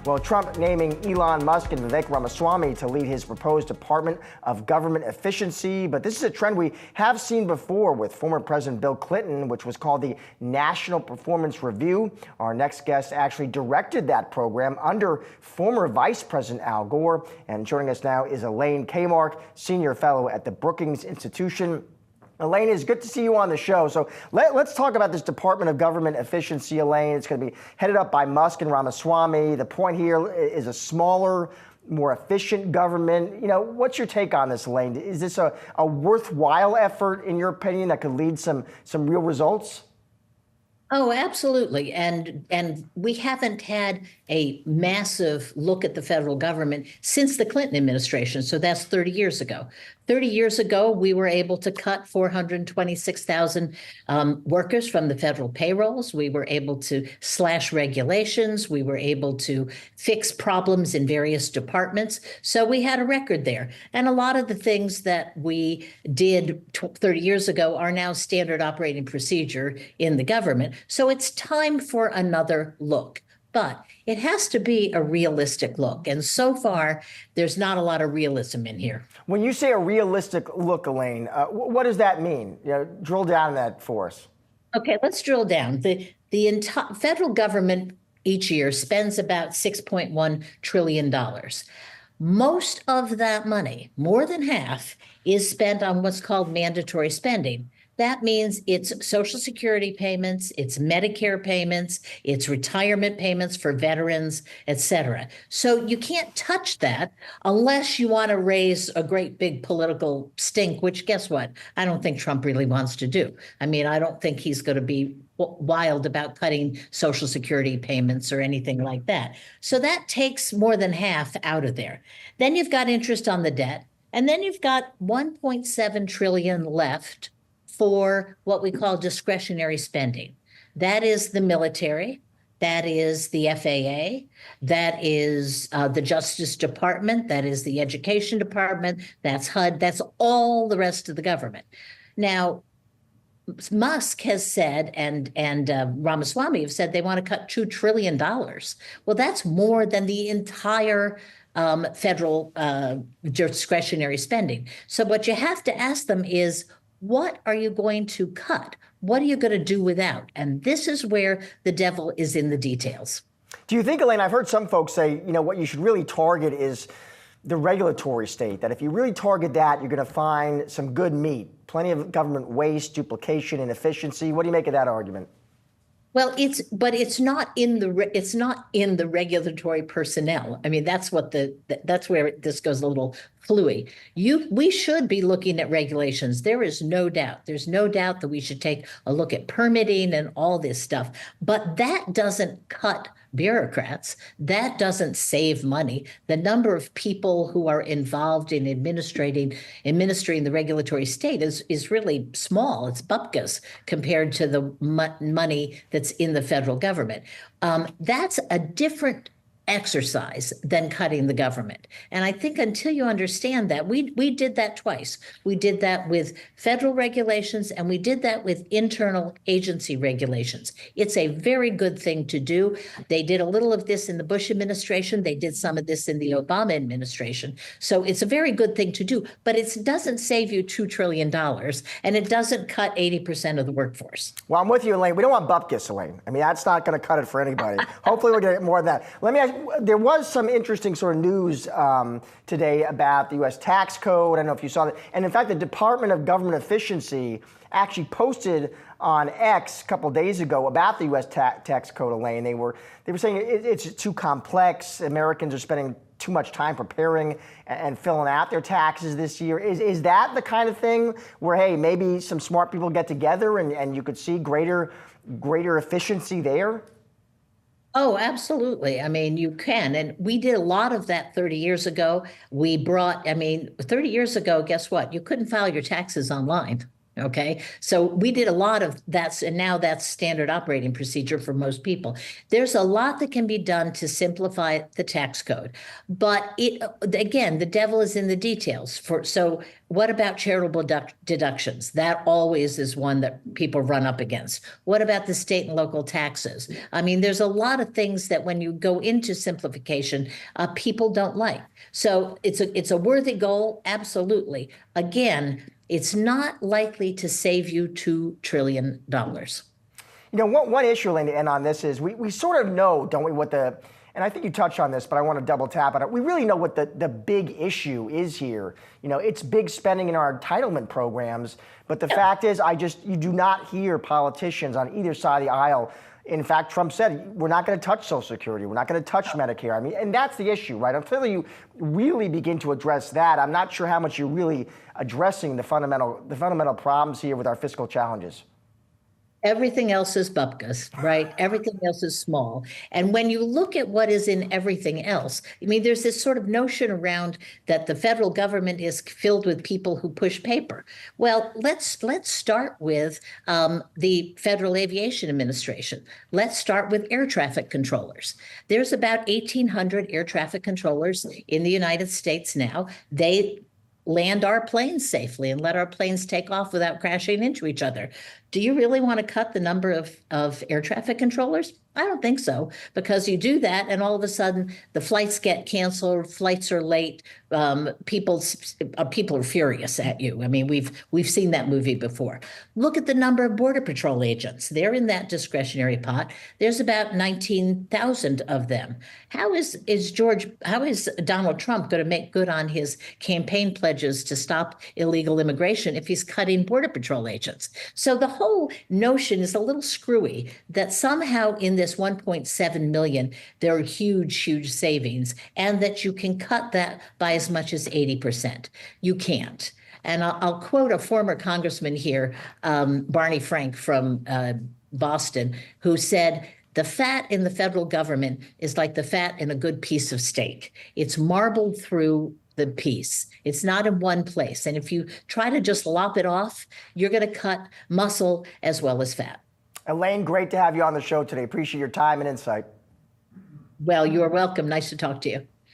Well, Trump naming Elon Musk and Vivek Ramaswamy to lead his proposed Department of Government Efficiency. But this is a trend we have seen before with former President Bill Clinton, which was called the National Performance Review. Our next guest actually directed that program under former Vice President Al Gore. And joining us now is Elaine Kamarck, Senior Fellow at the Brookings Institution. Elaine, it's good to see you on the show. So let's talk about this Department of Government Efficiency, Elaine. It's going to be headed up by Musk and Ramaswamy. The point here is a smaller, more efficient government. You know, what's your take on this, Elaine? Is this a worthwhile effort, in your opinion, that could lead some real results? Oh, absolutely. And we haven't had a massive look at the federal government since the Clinton administration. So that's 30 years ago. 30 years ago, we were able to cut 426,000 workers from the federal payrolls. We were able to slash regulations. We were able to fix problems in various departments. So we had a record there. And a lot of the things that we did 30 years ago are now standard operating procedure in the government. So it's time for another look. But it has to be a realistic look. And so far, there's not a lot of realism in here. When you say a realistic look, Elaine, what does that mean? You know, drill down on that for us. Okay, let's drill down. The entire federal government each year spends about $6.1 trillion. Most of that money, more than half, is spent on what's called mandatory spending. That means it's Social Security payments, it's Medicare payments, it's retirement payments for veterans, et cetera. So you can't touch that unless you want to raise a great big political stink, which guess what? I don't think Trump really wants to do. I mean, I don't think he's going to be wild about cutting Social Security payments or anything like that. So that takes more than half out of there. Then you've got interest on the debt, and then you've got 1.7 trillion left for what we call discretionary spending. That is the military, that is the FAA, that is the Justice Department, that is the Education Department, that's HUD, that's all the rest of the government. Now, Musk has said, and Ramaswamy have said they want to cut $2 trillion. Well, that's more than the entire federal discretionary spending. So what you have to ask them is, what are you going to cut? What are you going to do without? And this is where the devil is in the details. Do you think, Elaine, I've heard some folks say, you know, what you should really target is the regulatory state, that if you really target that, you're going to find some good meat, plenty of government waste, duplication, inefficiency. What do you make of that argument? Well, it's not in the regulatory personnel. I mean, that's where this goes a little fluey. We should be looking at regulations. There is no doubt. There's no doubt that we should take a look at permitting and all this stuff. But that doesn't cut bureaucrats. That doesn't save money. The number of people who are involved in administering the regulatory state is really small. It's bupkis compared to the money that's in the federal government. That's a different exercise than cutting the government. And I think until you understand that, we did that twice. We did that with federal regulations, and we did that with internal agency regulations. It's a very good thing to do. They did a little of this in the Bush administration. They did some of this in the Obama administration. So it's a very good thing to do, but it doesn't save you $2 trillion, and it doesn't cut 80% of the workforce. Well, I'm with you, Elaine. We don't want bupkis, Elaine. I mean, that's not going to cut it for anybody. Hopefully we're going to get more of that. Let me ask, there was some interesting sort of news today about the U.S. tax code. I don't know if you saw that. And in fact, the Department of Government Efficiency actually posted on X a couple of days ago about the U.S. tax code, Elaine. They were saying it's too complex. Americans are spending too much time preparing and filling out their taxes this year. Is that the kind of thing where, hey, maybe some smart people get together and you could see greater efficiency there? Oh, absolutely. I mean, you can. And we did a lot of that 30 years ago. 30 years ago, guess what? You couldn't file your taxes online. Okay, so we did a lot of that, and now that's standard operating procedure for most people. There's a lot that can be done to simplify the tax code, but again, the devil is in the details. So, what about charitable deductions? That always is one that people run up against. What about the state and local taxes? I mean, there's a lot of things that when you go into simplification, people don't like. So it's a worthy goal, absolutely. Again, it's not likely to save you $2 trillion. You know, one issue, Linda, and on this is we sort of know, don't we, and I think you touched on this, but I want to double tap on it. We really know what the big issue is here. You know, it's big spending in our entitlement programs, but the fact is, you do not hear politicians on either side of the aisle. In fact, Trump said, we're not going to touch Social Security. We're not going to touch Medicare. I mean, and that's the issue, right? Until you really begin to address that, I'm not sure how much you're really addressing the fundamental problems here with our fiscal challenges. Everything else is bupkis, right? Everything else is small. And when you look at what is in everything else, I mean, there's this sort of notion around that the federal government is filled with people who push paper. Well, let's start with the Federal Aviation Administration. Let's start with air traffic controllers. There's about 1,800 air traffic controllers in the United States now. They land our planes safely and let our planes take off without crashing into each other. Do you really want to cut the number of air traffic controllers? I don't think so, because you do that and all of a sudden the flights get canceled, flights are late, people are furious at you. I mean, we've seen that movie before. Look at the number of Border Patrol agents. They're in that discretionary pot. There's about 19,000 of them. How is Donald Trump going to make good on his campaign pledges to stop illegal immigration if he's cutting Border Patrol agents? So the whole notion is a little screwy that somehow in this 1.7 million, there are huge savings, and that you can cut that by as much as 80%. You can't. And I'll quote a former congressman here, Barney Frank from Boston, who said, "The fat in the federal government is like the fat in a good piece of steak. It's marbled through the piece. It's not in one place. And if you try to just lop it off, you're going to cut muscle as well as fat." Elaine, great to have you on the show today. Appreciate your time and insight. Well, you are welcome. Nice to talk to you.